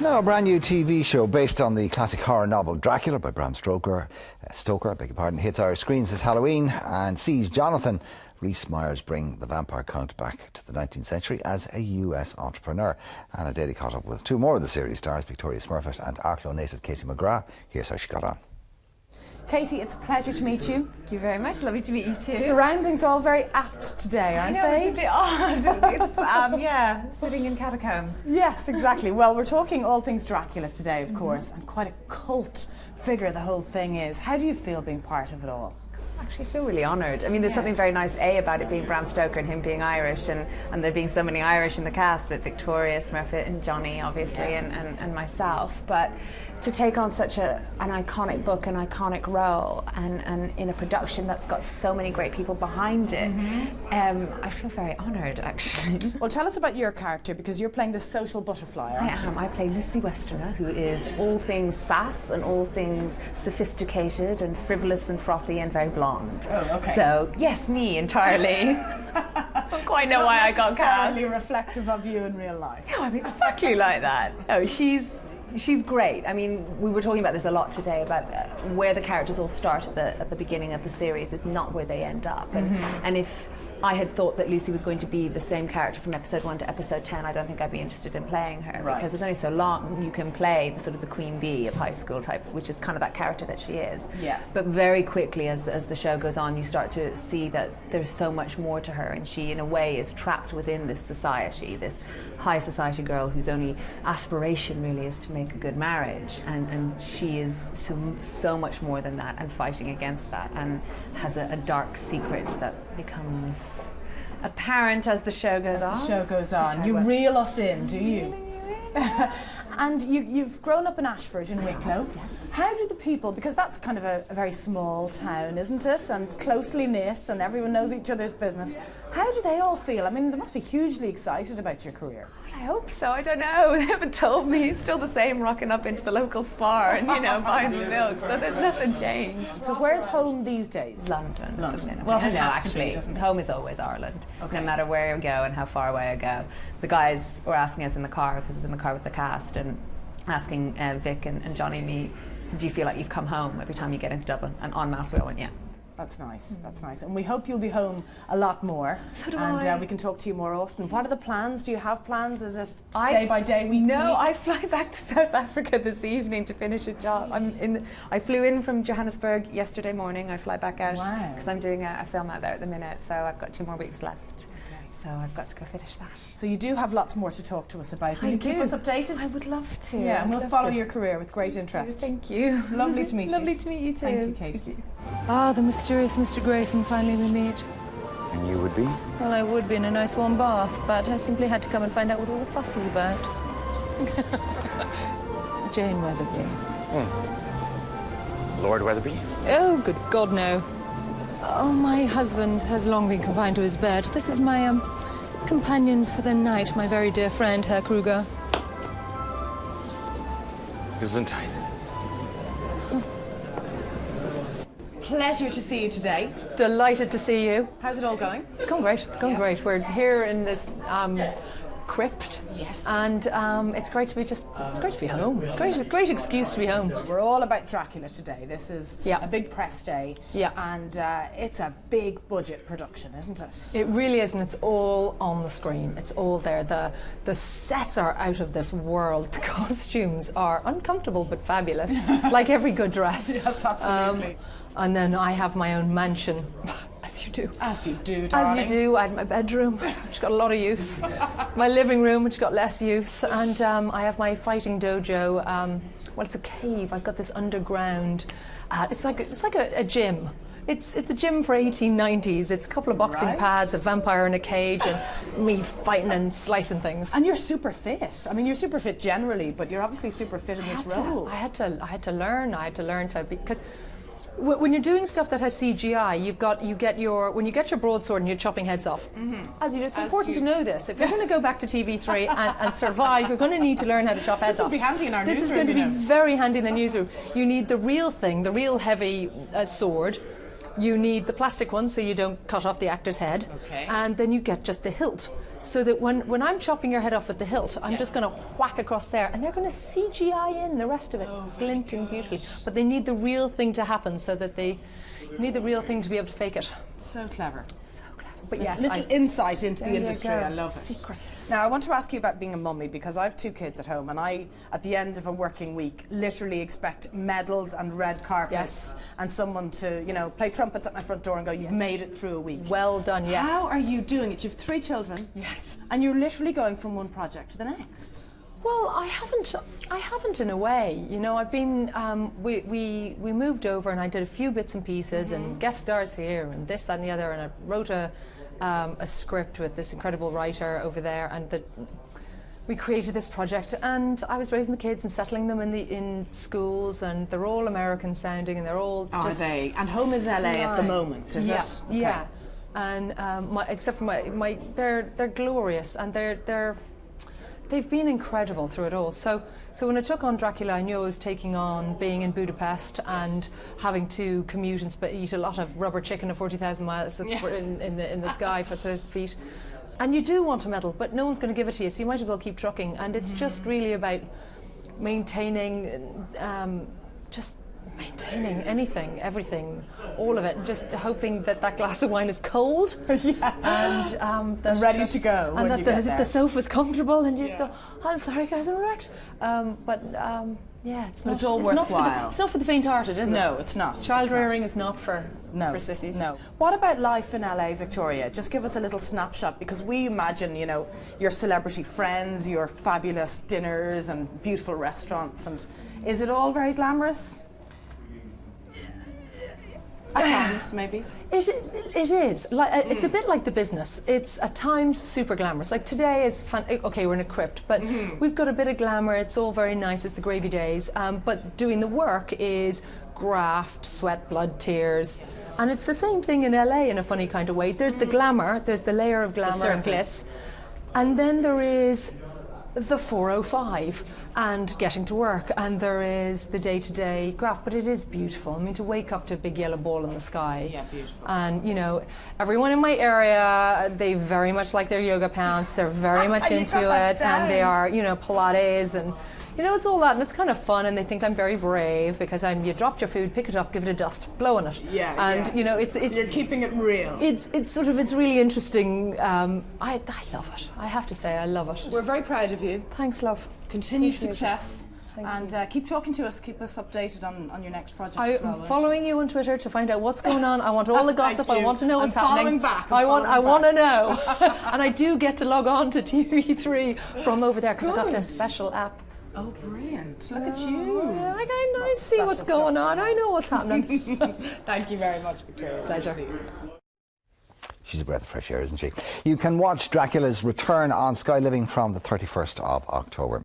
Now, a brand new TV show based on the classic horror novel Dracula by Bram Stoker, hits our screens this Halloween and sees Jonathan Rhys-Meyers bring the vampire count back to the 19th century as a US entrepreneur. Anna Daly caught up with two more of the series stars, Victoria Smurfit and Arklow native Katie McGrath. Here's how she got on. Katie, it's a pleasure to meet you. Thank you very much. Lovely to meet you too. Surroundings all very apt today, aren't they? It's a bit odd. It's, sitting in catacombs. Yes, exactly. Well, we're talking all things Dracula today, of course, and quite a cult figure the whole thing is. How do you feel being part of it all? Actually, I feel really honoured. I mean, there's something very nice, about it being Bram Stoker and him being Irish, and there being so many Irish in the cast with Victoria, Smurfit and Johnny, obviously, yes. and myself. But to take on such an iconic book, an iconic role, and in a production that's got so many great people behind it, I feel very honoured, actually. Well, tell us about your character, because you're playing the social butterfly, aren't you? I play Lucy Westerner, who is all things sass and all things sophisticated and frivolous and frothy and very blonde. Oh, okay. So, yes, me entirely. I don't quite know why I got cast. Not reflective of you in real life. No, I'm exactly like that. Oh, she's great. I mean, we were talking about this a lot today about where the characters all start at the beginning of the series is not where they end up. And if I had thought that Lucy was going to be the same character from episode 1 to episode 10, I don't think I'd be interested in playing her, because there's only so long you can play the sort of the Queen Bee of high school type, which is kind of that character that she is. Yeah. But very quickly, as the show goes on, you start to see that there's so much more to her, and she, in a way, is trapped within this society, this high society girl whose only aspiration really is to make a good marriage, and she is so much more than that, and fighting against that, and has a dark secret that becomes apparent as the show goes on. The show goes on. You reel us in, do you? And you've grown up in Ashford in Wicklow. Yes. How do the people, because that's kind of a very small town, isn't it? And closely knit, and everyone knows each other's business. How do they all feel? I mean, they must be hugely excited about your career. I hope so. I don't know. They haven't told me. It's still the same, rocking up into the local Spar and, buying me milk. So there's nothing changed. So where's home these days? London. London. Well, Okay. no, It has to be, actually, doesn't it? home is always Ireland. Okay. No matter where I go and how far away I go. The guys were asking us in the car, because it's in the car with the cast, and asking Vic and Johnny and me, do you feel like you've come home every time you get into Dublin? And en masse we all went, yeah. That's nice, that's nice. And we hope you'll be home a lot more. So do and I. We can talk to you more often. What are the plans? Do you have plans? Is it day by day, week to week? No, I fly back to South Africa this evening to finish a job. I flew in from Johannesburg yesterday morning. I fly back out because I'm doing a film out there at the minute, so I've got 2 more weeks left. So I've got to go finish that. So you do have lots more to talk to us about. Will you keep us updated? I would love to. Yeah, and we'll follow your career with great interest. Thank you. Lovely to meet you. Lovely to meet you too. Thank you, Kate. Thank you. Ah, the mysterious Mr. Grayson, finally we meet. And you would be? Well, I would be in a nice warm bath, but I simply had to come and find out what all the fuss is about. Jane Weatherby. Lord Weatherby? Oh, good God, no. Oh, my husband has long been confined to his bed. This is my companion for the night, my very dear friend, Herr Kruger. Gesundheit. Pleasure to see you today. Delighted to see you. How's it all going? It's going great. It's going great. We're here in this crypt. Yes. And it's great to be home. It's a great excuse to be home. We're all about Dracula today. This is a big press day. Yeah. And it's a big budget production, isn't it? It really is, and it's all on the screen. It's all there. The sets are out of this world. The costumes are uncomfortable but fabulous, like every good dress. Yes, absolutely. And then I have my own mansion, as you do. As you do, darling. As you do. I had my bedroom, which got a lot of use. My living room, which got less use. And I have my fighting dojo. Well, it's a cave. I've got this underground. It's like a gym. It's a gym for 1890s. It's a couple of boxing pads, a vampire in a cage, and me fighting and slicing things. And you're super fit. I mean, you're super fit generally, but you're obviously super fit in this role. I had to learn. I had to learn to, because when you're doing stuff that has CGI, when you get your broadsword and you're chopping heads off. As you do, it's important to know this. If you're going to go back to TV3 and survive, you're going to need to learn how to chop heads off. This will be handy in our newsroom. This is going to be very handy in the newsroom. You need the real thing, the real heavy sword. You need the plastic one so you don't cut off the actor's head. Okay. And then you get just the hilt. So that when I'm chopping your head off with the hilt, I'm just going to whack across there, and they're going to CGI in the rest of it, glinting beautifully. But they need the real thing to happen, so that you need the real thing to be able to fake it. So clever. So clever. But yes, little insight into the There you industry. go. I love it. Secrets. Now, I want to ask you about being a mummy, because I have 2 kids at home, and I, at the end of a working week, literally expect medals and red carpets, Yes. and someone to, you know, play trumpets at my front door and go, "You've made it through a week." Well done, yes. How are you doing it? You have 3 children. Yes. And you're literally going from one project to the next. Well, I haven't in a way. You know, I've been, we moved over, and I did a few bits and pieces and guest stars here and this, that and the other, and I wrote a script with this incredible writer over there, and we created this project, and I was raising the kids and settling them in schools, and they're all American sounding, and they're all Are they? And home is LA at the moment, is it? Okay. Yeah. And except for they're glorious, and they've been incredible through it all. So when I took on Dracula, I knew I was taking on being in Budapest and having to commute and eat a lot of rubber chicken at 40,000 miles in the sky for 1,000 feet. And you do want a medal, but no one's going to give it to you, so you might as well keep trucking. And it's just really about maintaining, maintaining anything, everything, all of it, and just hoping that glass of wine is cold and ready to go, and when that the sofa's comfortable, and you just go, "I'm sorry, guys, I'm wrecked." Yeah, it's not. It's all Not worthwhile. it's not for the faint-hearted, is it? No, it's not. Child It's not. rearing is not for sissies. No. What about life in LA, Victoria? Just give us a little snapshot, because we imagine, you know, your celebrity friends, your fabulous dinners and beautiful restaurants, and is it all very glamorous? At times, maybe. It is. It's a bit like the business. It's at times super glamorous. Like today is fun. Okay, we're in a crypt, but we've got a bit of glamour. It's all very nice. It's the gravy days. But doing the work is graft, sweat, blood, tears. Yes. And it's the same thing in LA in a funny kind of way. There's the glamour. There's the layer of glamour and glitz. And then there is the 405 and getting to work, and there is the day-to-day graft, but it is beautiful. I mean, to wake up to a big yellow ball in the sky. Yeah, beautiful. And, you know, everyone in my area, they very much like their yoga pants, they're very much into it, and they are, you know, Pilates, and, you know, it's all that, and it's kind of fun, and they think I'm very brave because you dropped your food, pick it up, give it a dust, blow on it. Yeah, and, you know, it's you're keeping it real. It's really interesting. I love it. I have to say, I love it. We're very proud of you. Thanks, love. Continued Appreciate it. success. Thank And keep talking to us, keep us updated on your next project as well. I'm following you on Twitter to find out what's going on. I want all the gossip. I want to know what's happening. I want to know. And I do get to log on to TV3 from over there because I got this special app. Oh, brilliant. Look at you. Yeah, I see what's going on. I know what's happening. Thank you very much, Victoria. Pleasure. She's a breath of fresh air, isn't she? You can watch Dracula's return on Sky Living from the 31st of October.